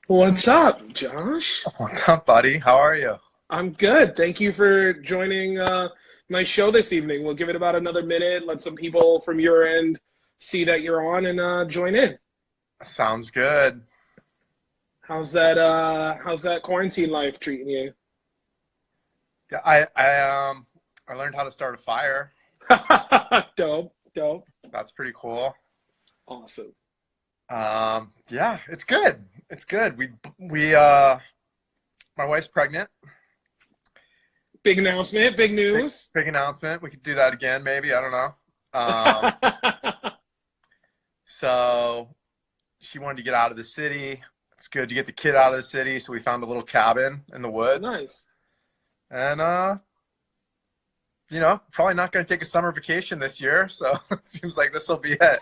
What's up, Josh? What's up, buddy? How are you? I'm good. Thank you for joining my show this evening. We'll give it about another minute, let some people from your end see that you're on and join in. Sounds good. How's that quarantine life treating you? Yeah, I learned how to start a fire. Dope, dope. That's pretty cool. Awesome. Yeah, it's good. It's good. My wife's pregnant. Big announcement, big Big, news. big announcement. We could do that again, maybe. I don't know. Um, so she wanted to get out of the city. It's good to get the kid out of the city, so we found a little cabin in the woods. Nice. And probably not going to take a summer vacation this year, so it seems like this will be it.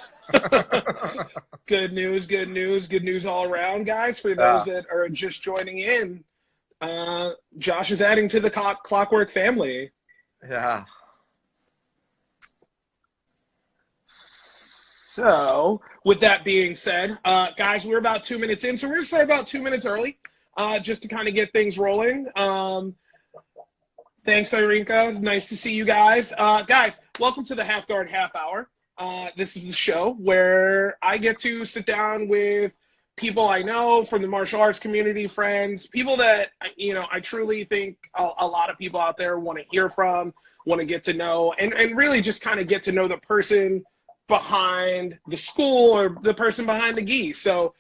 Good news, good news, good news all around, guys. For Yeah, those that are just joining in, Josh is adding to the Clockwork family. yeah. So, with that being said, guys, we're about 2 minutes in, so we're going to start about 2 minutes early, just to kind of get things rolling. Thanks, Irinka. Nice to see you guys. Guys, welcome to the Half Guard Half Hour. This is the show where I get to sit down with people I know from the martial arts community, friends, people that, I truly think a lot of people out there want to hear from, want to get to know, and really just kind of get to know the person behind the school or the person behind the gi. So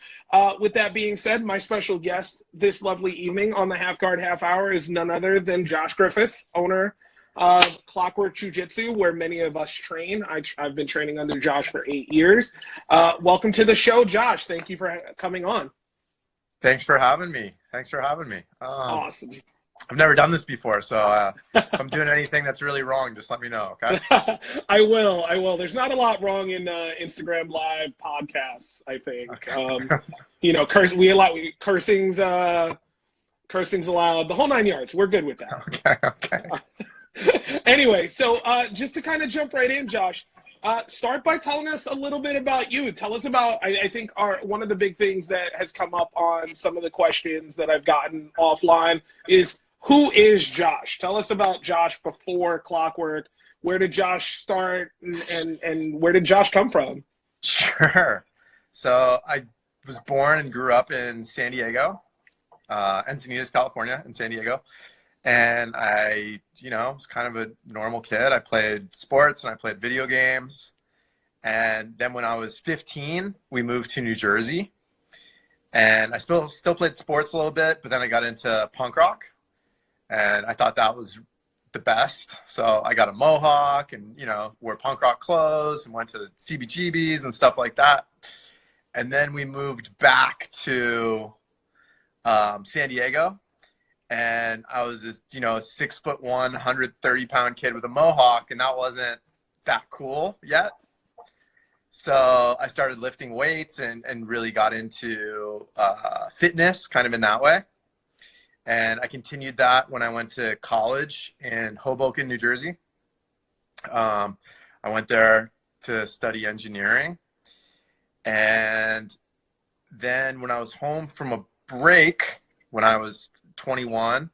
with that being said, my special guest this lovely evening on the Half Guard Half Hour is none other than Josh Griffiths, owner of Clockwork Jiu Jitsu, where many of us train. I've been training under Josh for 8 years. Welcome to the show, Josh. Thank you for coming on. Thanks for having me. Awesome. I've never done this before, so if I'm doing anything that's really wrong, just let me know, okay? I will. There's not a lot wrong in Instagram Live podcasts, I think. Okay. Cursing's allowed, the whole 9 yards. We're good with that. Okay. Anyway, so just to kind of jump right in, Josh, start by telling us a little bit about you. Tell us about, I think, one of the big things that has come up on some of the questions that I've gotten offline is, who is Josh? Tell us about Josh before Clockwork. Where did Josh start, and where did Josh come from? Sure. So I was born and grew up in San Diego, Encinitas, California, in San Diego. And I, was kind of a normal kid. I played sports and I played video games. And then when I was 15, we moved to New Jersey. And I still played sports a little bit, but then I got into punk rock. And I thought that was the best. So I got a mohawk and, wore punk rock clothes and went to CBGBs and stuff like that. And then we moved back to San Diego. And I was this, 6'1", 130-pound kid with a mohawk, and that wasn't that cool yet. So I started lifting weights and really got into fitness kind of in that way. And I continued that when I went to college in Hoboken, New Jersey. I went there to study engineering. And then when I was home from a break, when I was 21,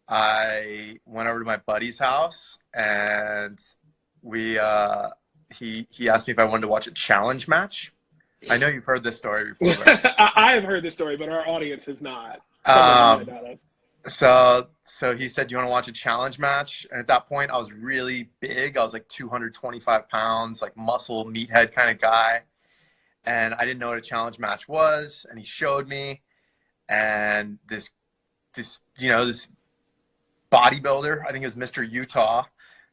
I went over to my buddy's house, and he asked me if I wanted to watch a challenge match. I know you've heard this story before. But, I have heard this story, but our audience has not. so he said, "Do you want to watch a challenge match?" And at that point, I was really big. I was like 225 pounds, like muscle meathead kind of guy. And I didn't know what a challenge match was. And he showed me, and this bodybuilder, I think it was Mr. Utah,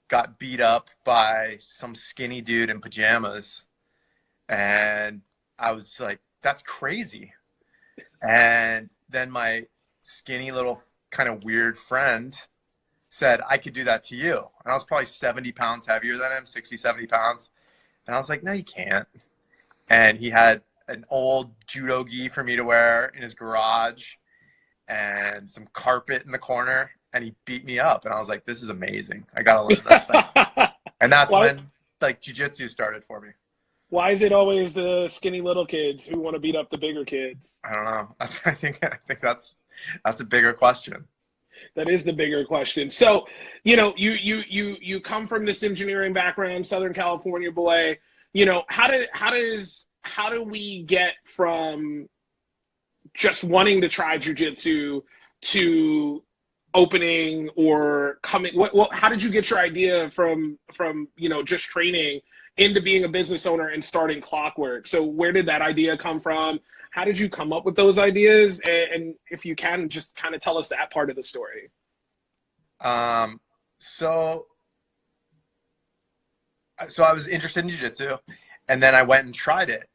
got beat up by some skinny dude in pajamas. And I was like, that's crazy. And then my skinny little kind of weird friend said, I could do that to you. And I was probably 70 pounds heavier than him, 60, 70 pounds. And I was like, no, you can't. And he had an old judo gi for me to wear in his garage and some carpet in the corner, and he beat me up. And I was like, this is amazing. I got to learn that thing. And that's when like jiu-jitsu started for me. Why is it always the skinny little kids who want to beat up the bigger kids? I don't know. I think that's a bigger question. That is the bigger question. So, you come from this engineering background, Southern California boy. How do we get from just wanting to try jujitsu to opening or coming? How did you get your idea from just training into being a business owner and starting Clockwork? So where did that idea come from? How did you come up with those ideas? And if you can, just kind of tell us that part of the story. So I was interested in jiu-jitsu, and then I went and tried it,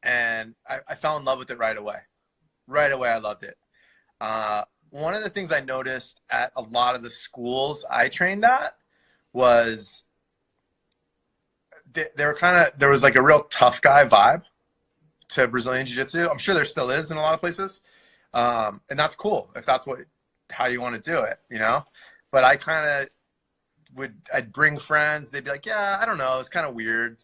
and I fell in love with it right away. Right away, I loved it. One of the things I noticed at a lot of the schools I trained at was there was like a real tough guy vibe to Brazilian Jiu-Jitsu. I'm sure there still is in a lot of places. And that's cool if that's how you want to do it, But I'd bring friends. They'd be like, yeah, I don't know. It's kind of weird.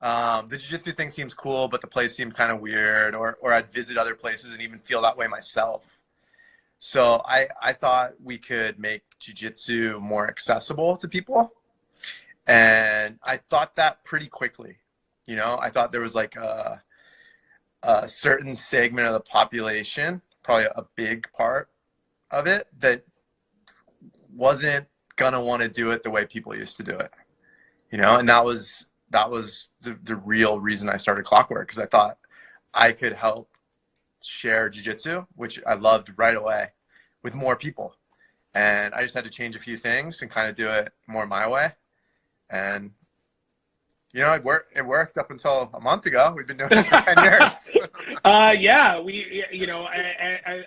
The Jiu-Jitsu thing seems cool, but the place seemed kind of weird. Or I'd visit other places and even feel that way myself. So I thought we could make Jiu-Jitsu more accessible to people. And I thought that pretty quickly. I thought there was like a certain segment of the population, probably a big part of it, that wasn't gonna want to do it the way people used to do it, and that was the real reason I started Clockwork, because I thought I could help share jiu-jitsu, which I loved right away, with more people. And I just had to change a few things and kind of do it more my way. And it worked up until a month ago. We've been doing it for 10 years. Yeah,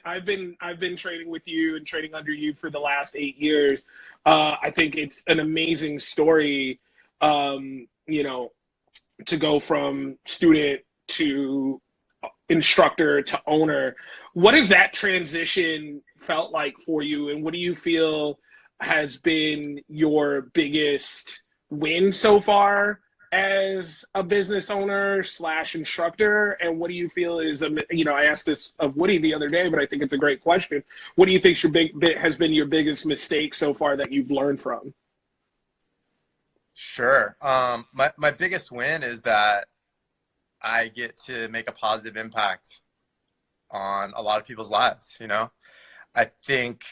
I've been training with you and training under you for the last 8 years. I think it's an amazing story, to go from student to instructor to owner. What has that transition felt like for you, and what do you feel has been your biggest win so far as a business owner / instructor? And what do you feel is, I asked this of Woody the other day, but I think it's a great question. What do you think has been your biggest mistake so far that you've learned from? Sure. My biggest win is that I get to make a positive impact on a lot of people's lives. I think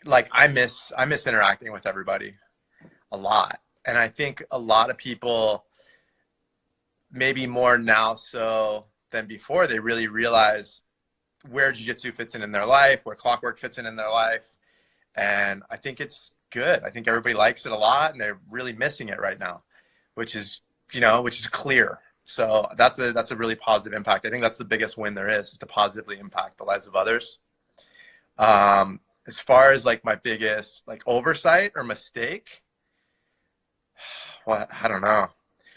I miss interacting with everybody a lot. And I think a lot of people, maybe more now so than before, they really realize where jiu-jitsu fits in their life, where Clockwork fits in their life. And I think it's good. I think everybody likes it a lot, and they're really missing it right now, which is clear. So that's a really positive impact. I think that's the biggest win there is to positively impact the lives of others. As far as my biggest oversight or mistake, well, I don't know.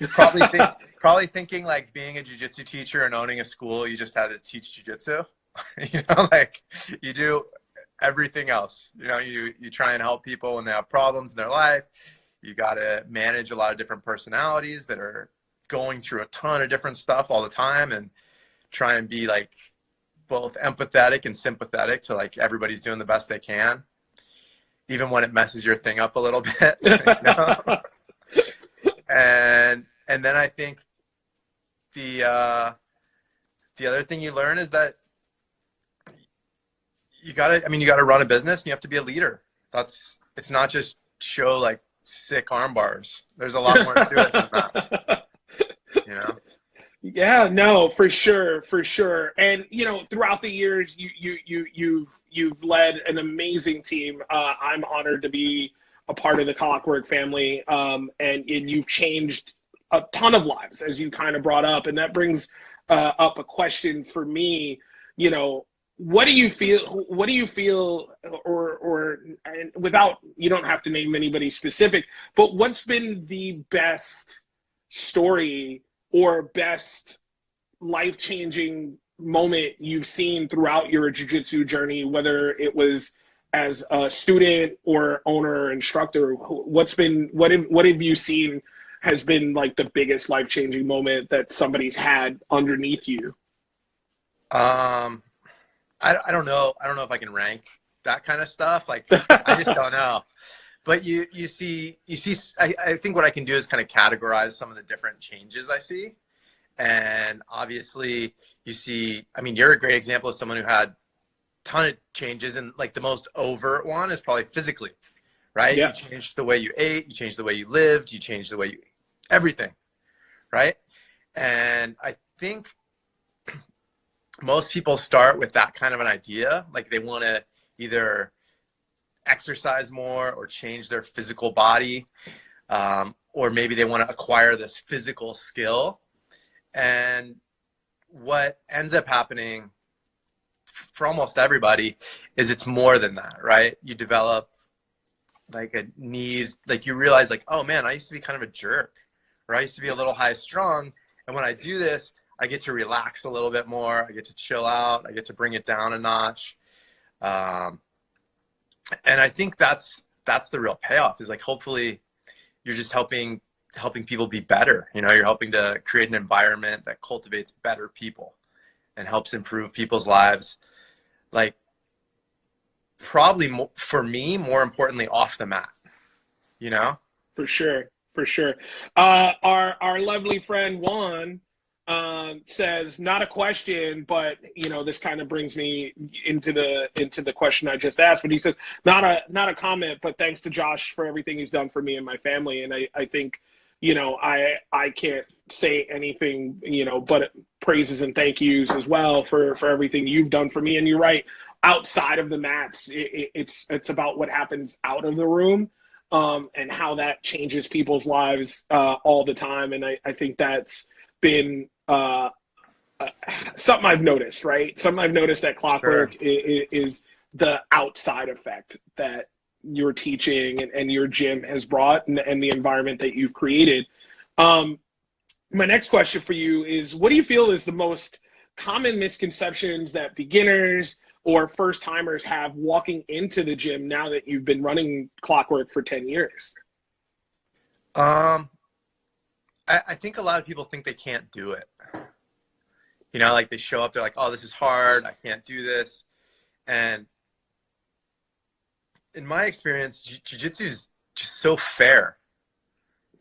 Probably thinking being a jiu-jitsu teacher and owning a school, you just had to teach jiu-jitsu. You do everything else. You try and help people when they have problems in their life. You got to manage a lot of different personalities that are going through a ton of different stuff all the time, and try and be both empathetic and sympathetic to everybody's doing the best they can, even when it messes your thing up a little bit. And then I think the other thing you learn is that you gotta run a business, and you have to be a leader. It's not just show sick arm bars. There's a lot more to it than that. Yeah, no, for sure. And throughout the years, you've led an amazing team. I'm honored to be a part of the Clockwork family, and you've changed a ton of lives, as you kind of brought up, and that brings up a question for me. What do you feel, or and without, you don't have to name anybody specific, but what's been the best story or best life-changing moment you've seen throughout your jiu-jitsu journey, whether it was as a student or owner or instructor? What have you seen has been like the biggest life-changing moment that somebody's had underneath you? I don't know. I don't know if I can rank that kind of stuff. Like, I just don't know. But you see, I think what I can do is kind of categorize some of the different changes I see. And obviously you see, I mean, you're a great example of someone who had a ton of changes, and like the most overt one is probably physically, right? Yeah. You changed the way you ate, you changed the way you lived, you changed the way you, everything, right? And I think most people start with that kind of an idea. Like they want to either exercise more or change their physical body, or maybe they want to acquire this physical skill. And what ends up happening for almost everybody is it's more than that, right? You develop like a need, like you realize like, oh man, I used to be kind of a jerk, or I used to be a little high strung. And when I do this, I get to relax a little bit more. I get to chill out. I get to bring it down a notch. And I think that's the real payoff, is like, hopefully you're just helping people be better. You know, you're helping to create an environment that cultivates better people and helps improve people's lives. Like, probably for me, more importantly, off the mat, you know? For sure. Our lovely friend Juan says, not a question, but you know, this kind of brings me into the question I just asked. But he says, not a comment, but thanks to Josh for everything he's done for me and my family. And I think, you know, I can't say anything, you know, but praises and thank yous as well for everything you've done for me. And you're right, outside of the mats, it's about what happens out of the room, and how that changes people's lives all the time. And I think that's been something I've noticed, right? Something I've noticed at Clockwork. Sure. is the outside effect that your teaching and your gym has brought, and the environment that you've created. My next question for you is, what do you feel is the most common misconceptions that beginners or first timers have walking into the gym now that you've been running Clockwork for 10 years? I think a lot of people think they can't do it. You know, like they show up, they're like, oh, this is hard, I can't do this. And in my experience, jiu-jitsu is just so fair.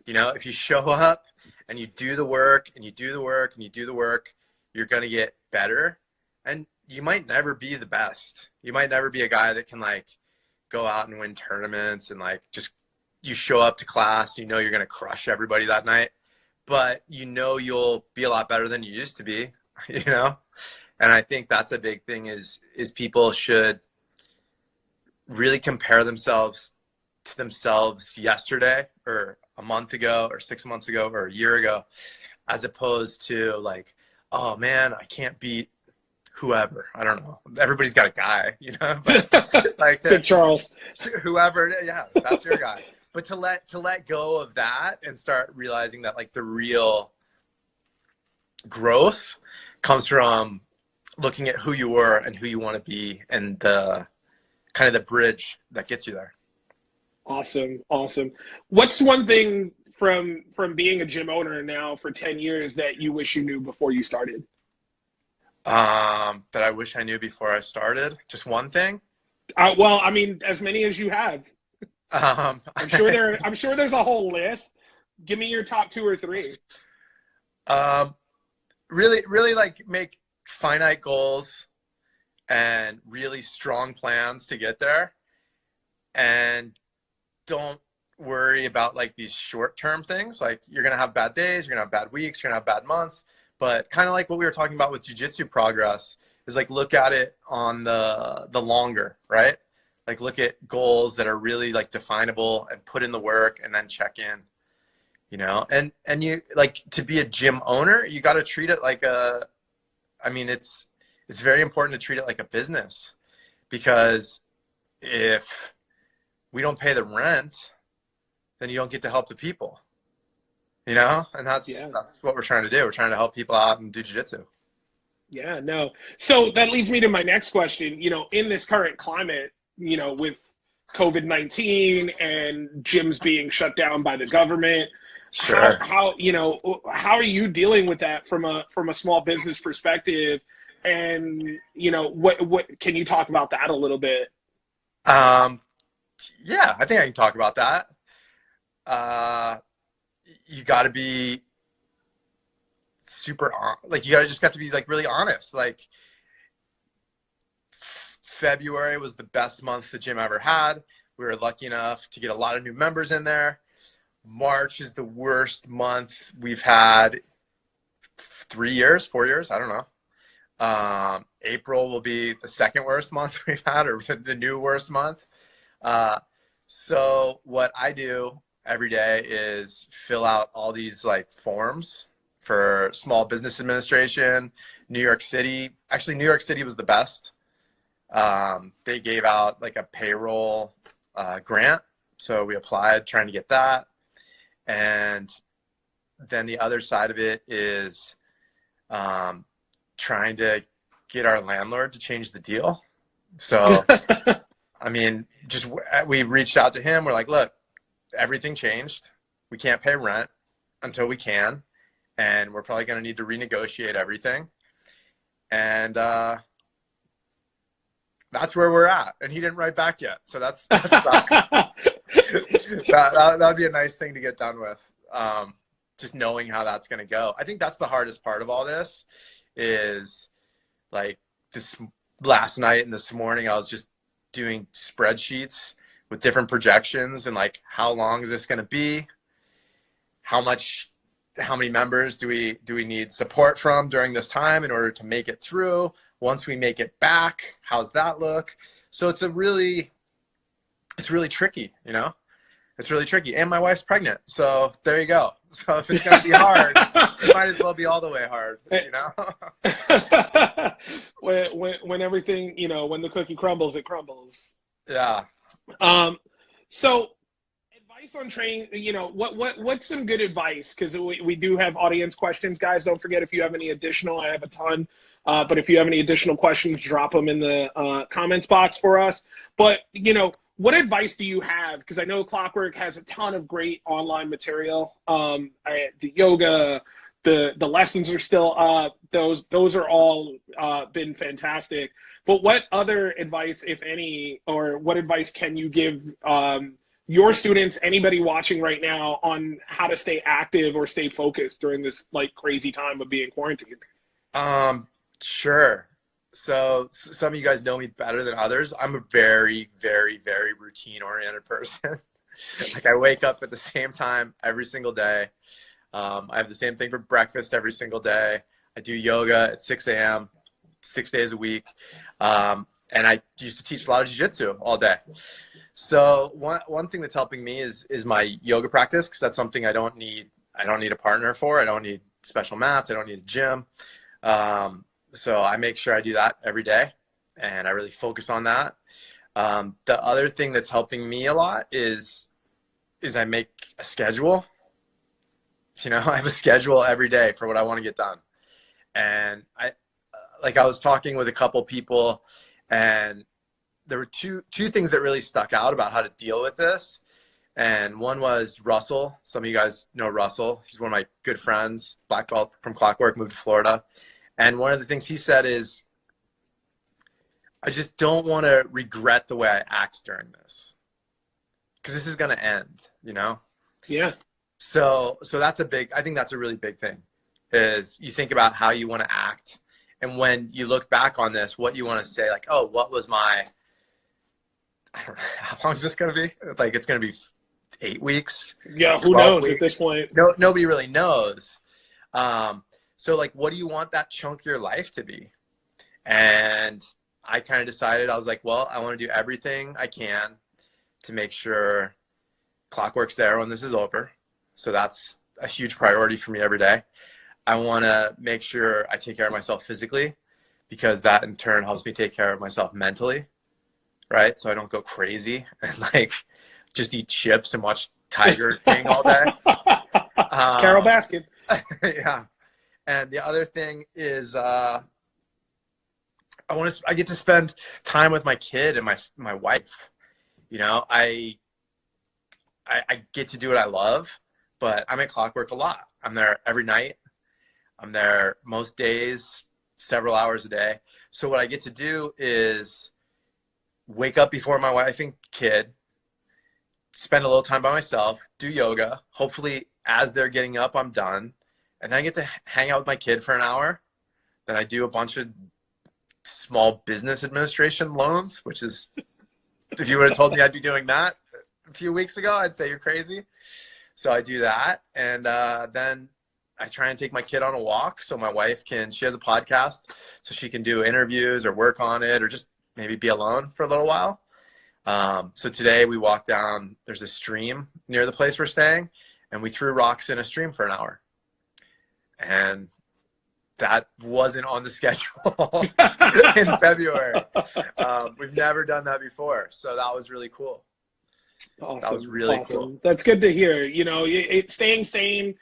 You know, if you show up and you do the work and you do the work and you do the work, you're going to get better. And you might never be the best. You might never be a guy that can like go out and win tournaments and like just, you show up to class, you know you're going to crush everybody that night, but you know you'll be a lot better than you used to be, you know? And I think that's a big thing is people should really compare themselves to themselves yesterday or a month ago or 6 months ago or a year ago, as opposed to like, oh man, I can't beat whoever. I don't know. Everybody's got a guy, you know, but like Big Charles, whoever, yeah, that's your guy. But to let go of that and start realizing that like the real growth comes from looking at who you were and who you want to be, and the kind of the bridge that gets you there. Awesome. What's one thing from being a gym owner now for 10 years that you wish you knew before you started? That I wish I knew before I started? Just one thing? Well, I mean, as many as you have. I'm sure there's a whole list. Give me your top 2 or 3. Really like make finite goals and really strong plans to get there, and don't worry about like these short-term things. Like, you're gonna have bad days, you're gonna have bad weeks, you're gonna have bad months, but kind of like what we were talking about with jiu-jitsu progress is like, look at it on the longer, right? Like, look at goals that are really like definable and put in the work and then check in, you know? And you like, to be a gym owner, you got to treat it like it's very important to treat it like a business, because if we don't pay the rent, then you don't get to help the people, you know? And that's what we're trying to do. We're trying to help people out and do jiu-jitsu. Yeah, no. So that leads me to my next question. You know, in this current climate, you know, with COVID-19 and gyms being shut down by the government, Sure. how how are you dealing with that from a small business perspective? And what can you talk about that a little bit? Yeah, I think I can talk about that. You got to be like, you got to just have to be like really honest. Like, February was the best month the gym ever had. We were lucky enough to get a lot of new members in there. March is the worst month we've had 4 years, I don't know. April will be the second worst month we've had, or the new worst month. So what I do every day is fill out all these like forms for Small Business Administration, New York City. Actually, New York City was the best. They gave out like a payroll grant. So we applied trying to get that. And then the other side of it is trying to get our landlord to change the deal. So, I mean, we reached out to him. We're like, look, everything changed. We can't pay rent until we can. And we're probably going to need to renegotiate everything. And that's where we're at. And he didn't write back yet. So that sucks. That'd be a nice thing to get done with. Just knowing how that's going to go. I think that's the hardest part of all this is like this last night and this morning, I was just doing spreadsheets with different projections and like, how long is this going to be? How many members do we need support from during this time in order to make it through? Once we make it back, how's that look? So it's really tricky, It's really tricky. And my wife's pregnant. So there you go. So if it's going to be hard, it might as well be all the way hard, when everything, when the cookie crumbles, it crumbles. Yeah. So advice on training, what's some good advice? Because we do have audience questions, guys. Don't forget, if you have any additional, I have a ton. But if you have any additional questions, drop them in the comments box for us. But, what advice do you have? Because I know Clockwork has a ton of great online material. The yoga, the lessons are still up. Those are all been fantastic. But what other advice, if any, or what advice can you give your students, anybody watching right now, on how to stay active or stay focused during this like crazy time of being quarantined? Sure. So some of you guys know me better than others. I'm a very, very, very routine oriented person. Like, I wake up at the same time every single day. I have the same thing for breakfast every single day. I do yoga at 6 a.m., 6 days a week. And I used to teach a lot of jiu-jitsu all day. So one thing that's helping me is my yoga practice, because that's something I don't need a partner for. I don't need special mats. I don't need a gym. So I make sure I do that every day, and I really focus on that. The other thing that's helping me a lot is I make a schedule. I have a schedule every day for what I want to get done. And I was talking with a couple people, and there were two things that really stuck out about how to deal with this. And one was Russell. Some of you guys know Russell. He's one of my good friends, black belt from Clockwork, moved to Florida. And one of the things he said is, I just don't want to regret the way I act during this, because this is going to end, Yeah. So I think that's a really big thing, is you think about how you want to act. And when you look back on this, what you want to say, like, oh, what was I don't know, how long is this going to be? Like, it's going to be 8 weeks. Yeah. Who knows weeks. At this point? Nobody really knows. So like, what do you want that chunk of your life to be? And I kind of decided, I was like, well, I want to do everything I can to make sure Clockwork's there when this is over. So that's a huge priority for me every day. I want to make sure I take care of myself physically, because that in turn helps me take care of myself mentally, right? So I don't go crazy and like just eat chips and watch Tiger King all day. Carol Baskin. Yeah. And the other thing is, I get to spend time with my kid and my wife. I get to do what I love, but I'm at Clockwork a lot. I'm there every night. I'm there most days, several hours a day. So what I get to do is wake up before my wife and kid, spend a little time by myself, do yoga. Hopefully as they're getting up, I'm done. And then I get to hang out with my kid for an hour. Then I do a bunch of small business administration loans, which is, if you would have told me I'd be doing that a few weeks ago, I'd say you're crazy. So I do that. And then I try and take my kid on a walk so my wife she has a podcast, so she can do interviews or work on it or just maybe be alone for a little while. So today we walked down, there's a stream near the place we're staying, and we threw rocks in a stream for an hour. And that wasn't on the schedule in February. We've never done that before. So that was really cool. Awesome. That was really cool. That's good to hear. You know, staying sane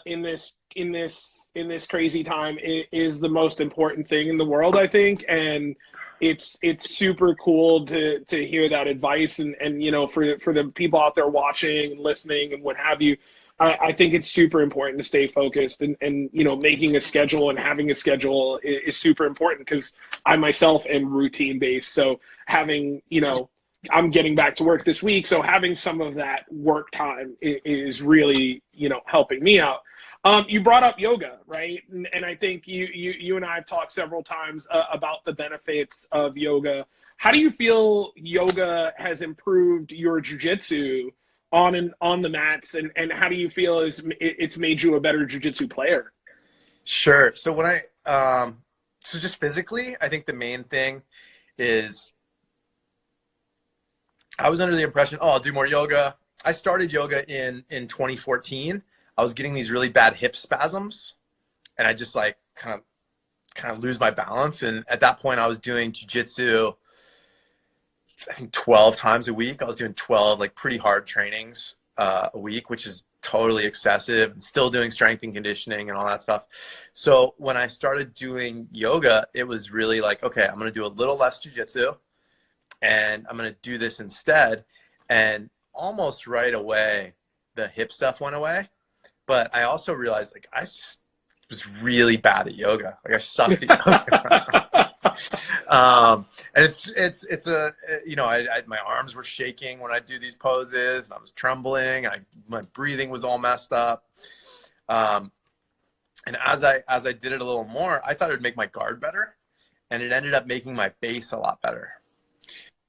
in this crazy time is the most important thing in the world, I think. And it's super cool to hear that advice. And you know, for the people out there watching and listening and what have you, I think it's super important to stay focused and you know, making a schedule and having a schedule is super important, because I myself am routine based. So having, you know, I'm getting back to work this week, so having some of that work time is really, you know, helping me out. You brought up yoga, right? And I think you and I have talked several times about the benefits of yoga. How do you feel yoga has improved your jiu-jitsu on the mats, and how do you feel it's made you a better jiu-jitsu player? Sure. So when so just physically, I think the main thing is I was under the impression, I'll do more yoga. I started yoga in 2014. I was getting these really bad hip spasms, and I just like kind of lose my balance. And at that point I was doing jiu-jitsu, I think 12 times a week. I was doing 12 like pretty hard trainings a week, which is totally excessive, and still doing strength and conditioning and all that stuff. So when I started doing yoga, it was really like, okay, I'm going to do a little less jiu-jitsu and I'm going to do this instead. And almost right away, the hip stuff went away. But I also realized like I was really bad at yoga. Like I sucked at yoga. And it's a, you know, my arms were shaking when I do these poses, and I was trembling, and my breathing was all messed up. And as I did it a little more, I thought it would make my guard better, and it ended up making my base a lot better.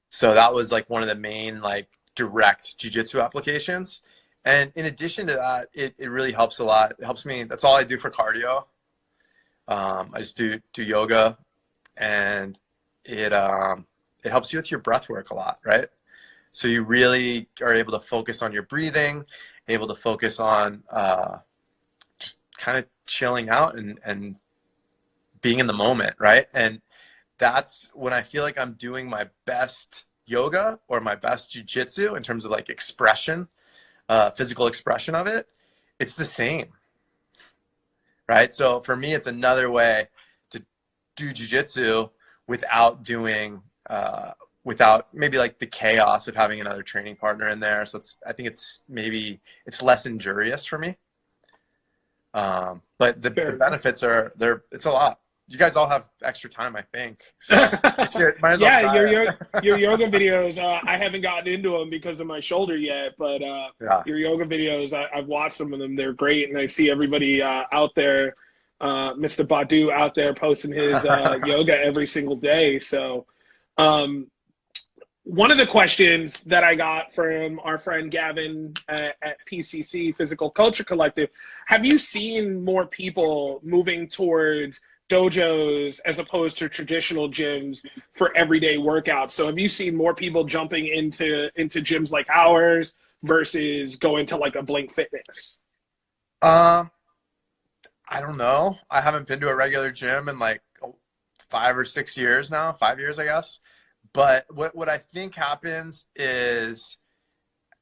So that was like one of the main like direct jiu-jitsu applications. And in addition to that, it really helps a lot. It helps me. That's all I do for cardio. I just do yoga, and it helps you with your breath work a lot, right? So you really are able to focus on your breathing, able to focus on just kind of chilling out and being in the moment, right? And that's when I feel like I'm doing my best yoga or my best jiu-jitsu in terms of like expression, physical expression of it. It's the same, right? So for me, it's another way to do jiu-jitsu without doing, without maybe like the chaos of having another training partner in there. So I think it's less injurious for me. But the benefits it's a lot. You guys all have extra time, I think. So might as well your yoga videos, I haven't gotten into them because of my shoulder yet, but your yoga videos, I've watched some of them. They're great, and I see everybody out there, Mr. Badu out there posting his yoga every single day. So one of the questions that I got from our friend Gavin at PCC, Physical Culture Collective, have you seen more people moving towards dojos as opposed to traditional gyms for everyday workouts? So have you seen more people jumping into gyms like ours versus going to like a Blink Fitness? I don't know. I haven't been to a regular gym in like 5 or 6 years now, 5 years, I guess. But what I think happens is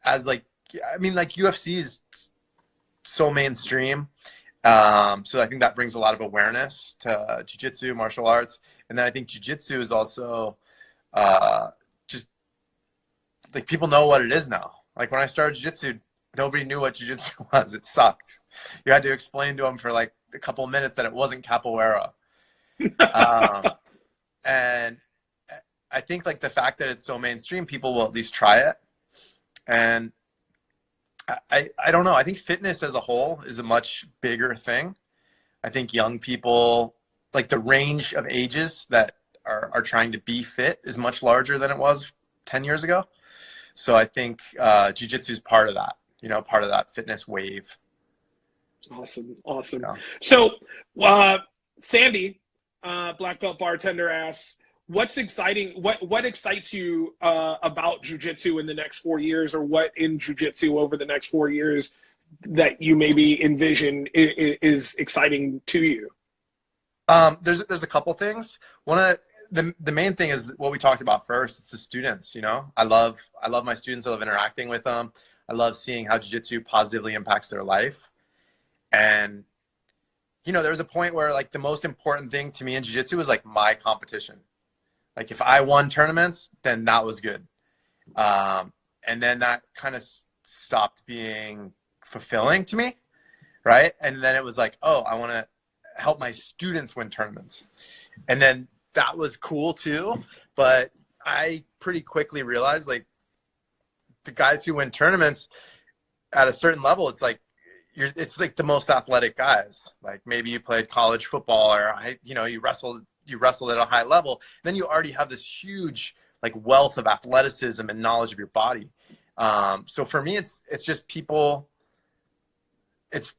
as like, I mean, like UFC is so mainstream. So I think that brings a lot of awareness to jiu-jitsu, martial arts. And then I think jiu-jitsu is also just like people know what it is now. Like when I started jiu-jitsu nobody knew what jiu-jitsu was. It sucked. You had to explain to them for like a couple of minutes that it wasn't capoeira. And I think like the fact that it's so mainstream, people will at least try it. And I don't know. I think fitness as a whole is a much bigger thing. I think young people, like the range of ages that are trying to be fit is much larger than it was 10 years ago. So I think jiu-jitsu is part of that, you know, part of that fitness wave. Awesome. Awesome. Yeah. So Sandy, black belt bartender, asks, what's exciting? What excites you about jiu-jitsu in the next 4 years, or what in jiu-jitsu over the next 4 years that you maybe envision is exciting to you? There's a couple things. One of the main thing is what we talked about first. It's the students. You know, I love my students. I love interacting with them. I love seeing how jiu-jitsu positively impacts their life. And you know, there was a point where like the most important thing to me in jiu-jitsu was like my competition. Like if I won tournaments, then that was good. And then that kind of stopped being fulfilling to me, right? And then it was like, oh, I want to help my students win tournaments. And then that was cool too. But I pretty quickly realized like the guys who win tournaments at a certain level, it's like the most athletic guys. Like maybe you played college football, or you know, you wrestled at a high level. Then you already have this huge like wealth of athleticism and knowledge of your body. So for me, it's just people. It's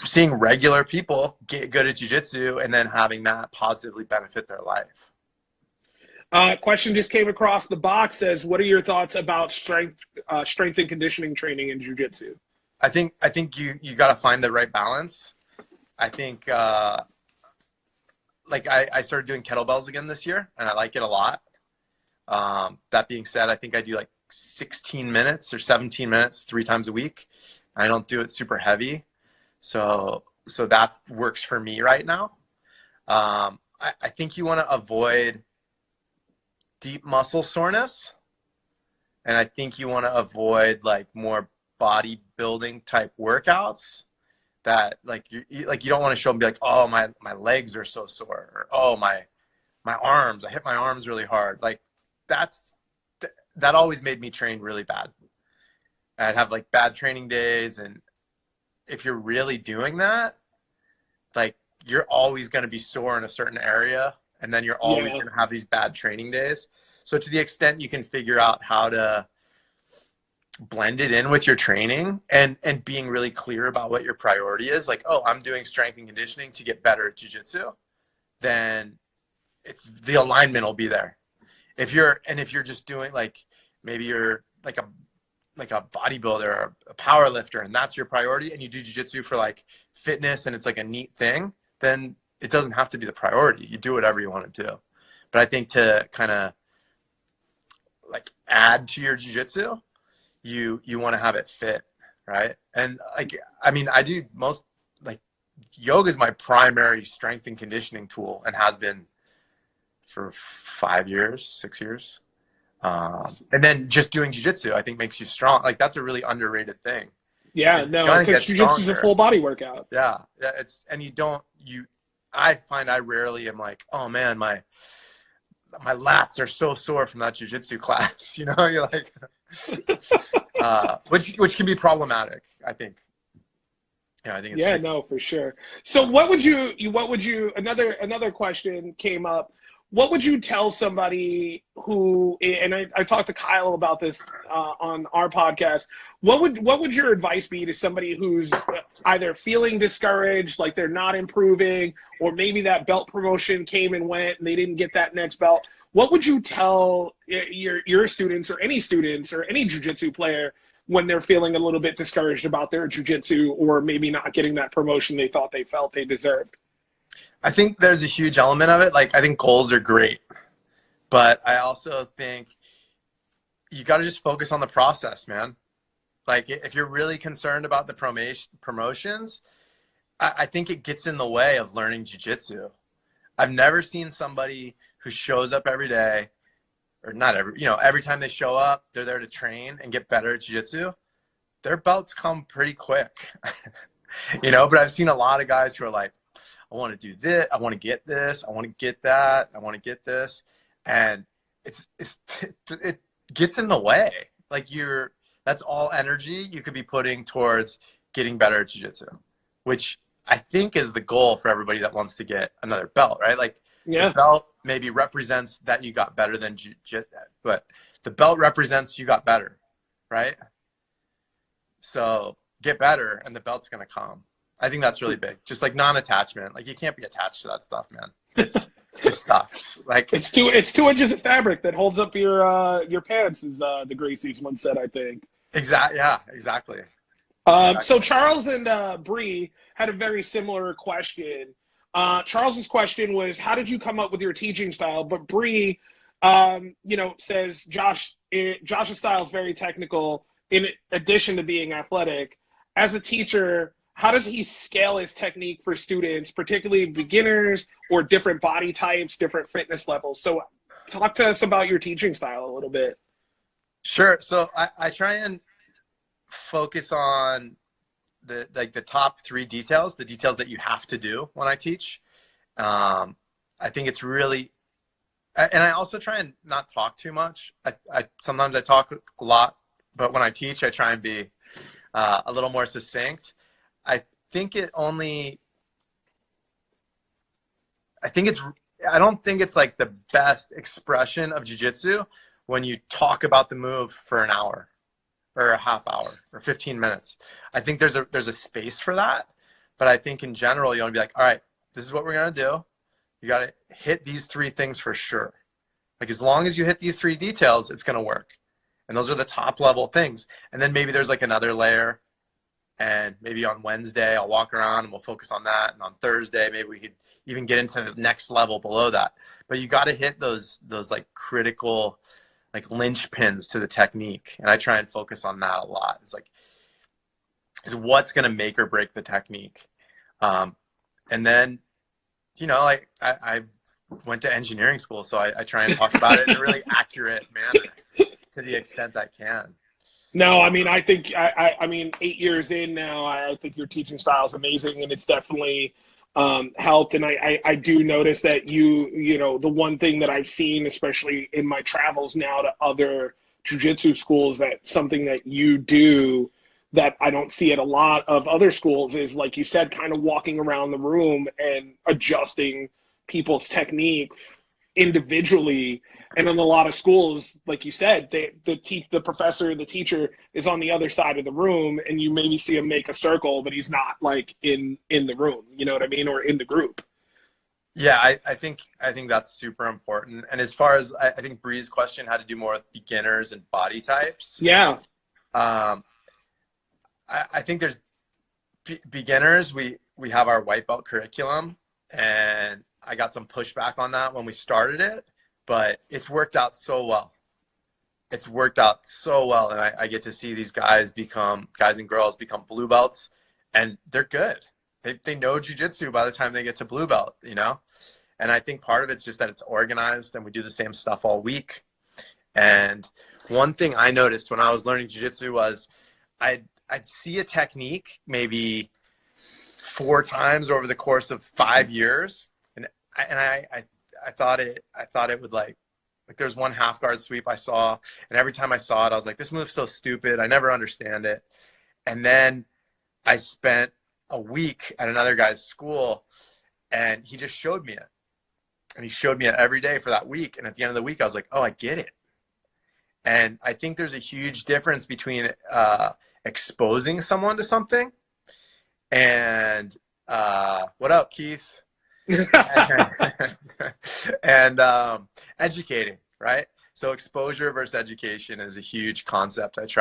seeing regular people get good at jiu-jitsu and then having that positively benefit their life. Question just came across the box, says, what are your thoughts about strength and conditioning training in jiu-jitsu? I think you got to find the right balance. I think like I started doing kettlebells again this year, and I like it a lot. That being said, I think I do like 16 minutes or 17 minutes 3 times a week. I don't do it super heavy. So that works for me right now. I think you want to avoid deep muscle soreness. And I think you want to avoid like more bodybuilding type workouts that like you don't want to show them, be like, oh, my legs are so sore, or oh, my arms, I hit my arms really hard. Like that always made me train really bad. I'd have like bad training days, and if you're really doing that, like you're always going to be sore in a certain area, and then you're always going to have these bad training days. So to the extent you can figure out how to blend it in with your training and being really clear about what your priority is, like, oh, I'm doing strength and conditioning to get better at jiu-jitsu, then it's the alignment will be there. If you're just doing like, maybe you're like a bodybuilder or a power lifter, and that's your priority, and you do jiu-jitsu for like fitness and it's like a neat thing, then it doesn't have to be the priority. You do whatever you want to do. But I think to kind of like add to your jiu-jitsu, you want to have it fit, right? And like, I mean, I do most, like, yoga is my primary strength and conditioning tool, and has been for 5 years, 6 years. And then just doing jiu-jitsu, I think, makes you strong. Like, that's a really underrated thing. Yeah, no, because jiu-jitsu is a full body workout. Yeah, I find I rarely am like, oh man, my lats are so sore from that jiu-jitsu class. You know, you're like, which can be problematic, I think. Yeah, I think it's tricky. No, for sure. So another question came up. What would you tell somebody who, and I talked to Kyle about this on our podcast, what would your advice be to somebody who's either feeling discouraged, like they're not improving, or maybe that belt promotion came and went and they didn't get that next belt? What would you tell your students or any jiu-jitsu player when they're feeling a little bit discouraged about their jiu-jitsu, or maybe not getting that promotion they thought they felt they deserved? I think there's a huge element of it. Like, I think goals are great, but I also think you got to just focus on the process, man. Like, if you're really concerned about the promotions, I think it gets in the way of learning jiu-jitsu. I've never seen somebody who shows up every day, or not every time they show up, they're there to train and get better at jiu-jitsu. their belts come pretty quick, you know, but I've seen a lot of guys who are like, I want to do this. I want to get this. I want to get that. I want to get this. And it gets in the way. Like that's all energy you could be putting towards getting better at jiu-jitsu, which I think is the goal for everybody that wants to get another belt, right? Like the belt maybe represents that you got better than jiu-jitsu, but the belt represents you got better, right? So get better and the belt's going to come. I think that's really big. Just like non-attachment. Like you can't be attached to that stuff, man. It sucks. Like it's 2 inches of fabric that holds up your pants, as the Gracies once said, I think. Exactly. Yeah, exactly. So Charles and Bree had a very similar question. Charles's question was, how did you come up with your teaching style? But Bree, says Josh's style is very technical in addition to being athletic. As a teacher, how does he scale his technique for students, particularly beginners or different body types, different fitness levels? So talk to us about your teaching style a little bit. Sure. So I try and focus on the top 3 details, the details that you have to do when I teach. I think it's really, and I also try and not talk too much. Sometimes I talk a lot, but when I teach, I try and be a little more succinct. I don't think it's like the best expression of jiu-jitsu when you talk about the move for an hour or a half hour or 15 minutes. I think there's a space for that, but I think in general, you want to be like, all right, this is what we're going to do. You got to hit these 3 things for sure. Like as long as you hit these 3 details, it's going to work. And those are the top level things. And then maybe there's like another layer. And maybe on Wednesday, I'll walk around and we'll focus on that. And on Thursday, maybe we could even get into the next level below that. But you got to hit those like critical, like linchpins to the technique. And I try and focus on that a lot. It's like, is what's going to make or break the technique. And then, like I went to engineering school, so I try and talk about it in a really accurate manner to the extent I can. No, I mean, I think, I mean, 8 years in now, I think your teaching style is amazing, and it's definitely helped. And I do notice that the one thing that I've seen, especially in my travels now to other jiu-jitsu schools, that something that you do that I don't see at a lot of other schools is, like you said, kind of walking around the room and adjusting people's technique individually. And in a lot of schools, like you said, the professor, the teacher is on the other side of the room, and you maybe see him make a circle, but he's not like in the room, you know what I mean? Or in the group. Yeah, I think that's super important. And as far as I think Bree's question had to do more with beginners and body types. Yeah. I think there's beginners. We have our white belt curriculum, and I got some pushback on that when we started it, but it's worked out so well. It's worked out so well. And I get to see these guys and girls become blue belts, and they're good. They know jiu-jitsu by the time they get to blue belt, And I think part of it's just that it's organized and we do the same stuff all week. And one thing I noticed when I was learning jiu-jitsu was I'd see a technique maybe 4 times over the course of 5 years. I thought it would like there's one half guard sweep I saw, and every time I saw it, I was like, this move's so stupid. I never understand it. And then I spent a week at another guy's school, and he just showed me it. And he showed me it every day for that week. And at the end of the week, I was like, oh, I get it. And I think there's a huge difference between exposing someone to something and what up, Keith? and educating, right? So exposure versus education is a huge concept. That's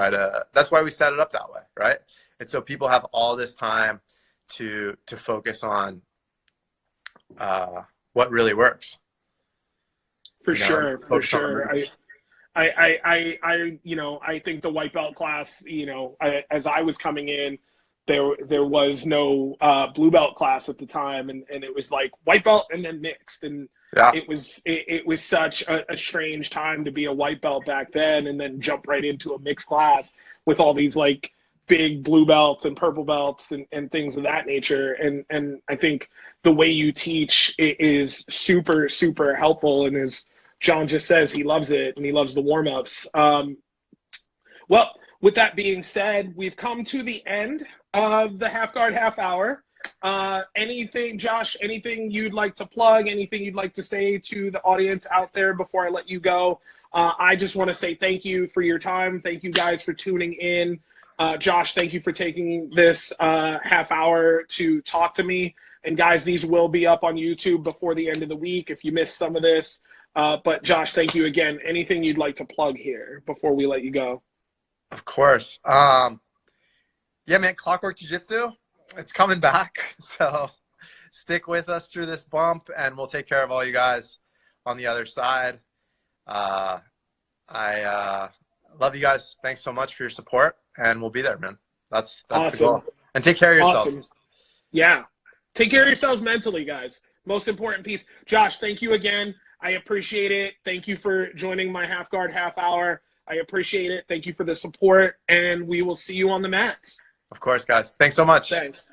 why we set it up that way, right? And so people have all this time to focus on what really works. For sure. I think the white belt class, as I was coming in, there was no blue belt class at the time, and it was like white belt and then mixed, and yeah. it was such a strange time to be a white belt back then, and then jump right into a mixed class with all these like big blue belts and purple belts and things of that nature. And I think the way you teach is super, super helpful. And as John just says, he loves it and he loves the warm-ups. Well, with that being said, we've come to the end of the Half Guard Half Hour. Anything, Josh, anything you'd like to plug, anything you'd like to say to the audience out there before I let you go? I just want to say thank you for your time. Thank you guys for tuning in. Josh, thank you for taking this half hour to talk to me. And guys, these will be up on YouTube before the end of the week if you missed some of this. But Josh, thank you again. Anything you'd like to plug here before we let you go? Of course. Yeah, man, Clockwork Jiu Jitsu, it's coming back. So stick with us through this bump, and we'll take care of all you guys on the other side. I love you guys. Thanks so much for your support, and we'll be there, man. That's awesome. The goal. And take care of yourselves. Awesome. Yeah. Take care of yourselves mentally, guys. Most important piece. Josh, thank you again. I appreciate it. Thank you for joining my Half Guard Half Hour. I appreciate it. Thank you for the support, and we will see you on the mats. Of course, guys. Thanks so much. Thanks.